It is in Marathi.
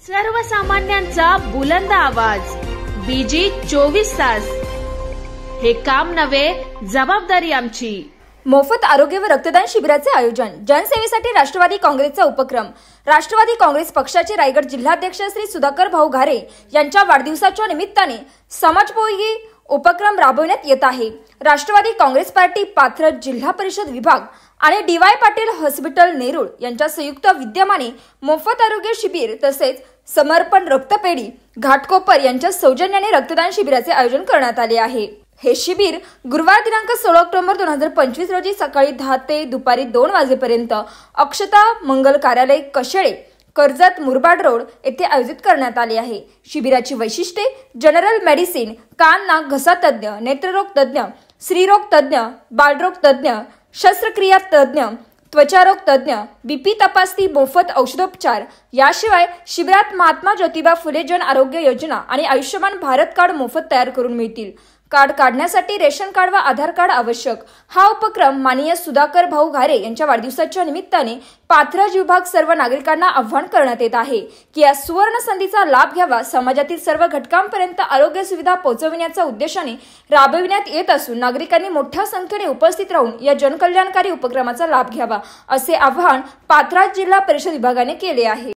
सर्वसामान्यांचा बुलंद आवाज बीजी 24 तास। हे काम नव्हे, जबाबदारी आमची। मोफत आरोग्य व रक्तदान शिबिराचे आयोजन। जनसेवेसाठी राष्ट्रवादी काँग्रेसचा उपक्रम। राष्ट्रवादी काँग्रेस पक्षाचे रायगड जिल्हाध्यक्ष श्री सुधाकर भाऊ घारे यांच्या वाढदिवसाच्या निमित्ताने समाजोपयोगी उपक्रम राबवण्यात येत आहे। राष्ट्रवादी काँग्रेस पार्टी पाथरज जिल्हा परिषद विभाग आणि DY पाटील हॉस्पिटल नेरूळ यांच्या संयुक्त विद्यमाने मोफत आरोग्य शिबिर तसेच समर्पण रक्तपेढी घाटकोपर यांच्या सौजन्याने रक्तदान शिबिराचे आयोजन करण्यात आले आहे। हे शिबिर गुरुवार दिनांक 16 ऑक्टोबर 2025 रोजी सकाळी 10 ते दुपारी 2 वाजेपर्यंत अक्षता मंगल कार्यालय कशेळे कर्जत मुरबाड रोड येथे आयोजित करण्यात आले आहे। शिबिराची वैशिष्ट्ये जनरल मेडिसिन, कान नाक घसा तज्ञ, नेत्ररोग तज्ञ, स्त्रीरोग तज्ञ, बालरोग तज्ञ, शस्त्रक्रिया तज्ञ, त्वचारोग तज्ञ, BP तपासणी, मोफत औषधोपचार। याशिवाय शिबिरात महात्मा ज्योतिबा फुले जन आरोग्य योजना आणि आयुष्यमान भारत कार्ड मोफत तयार करून मिळतील। कार्ड काढण्यासाठी रेशन कार्ड व आधार कार्ड आवश्यक। हा उपक्रम माननीय सुधाकर भाऊ घारे यांच्या वाढदिवसाच्या निमित्ताने पाथरज विभाग सर्व नागरिकांना आवाहन करण्यात येत आहे की या सुवर्ण संधीचा लाभ घ्यावा। समाजातील सर्व घटकांपर्यंत आरोग्य सुविधा पोहोचविण्याच्या उद्देशाने राबविण्यात येत असून नागरिकांनी मोठ्या संख्येने उपस्थित राहून या जनकल्याणकारी उपक्रमाचा लाभ घ्यावा, असे आवाहन पाथरज जिल्हा परिषद विभागाने केले आहे।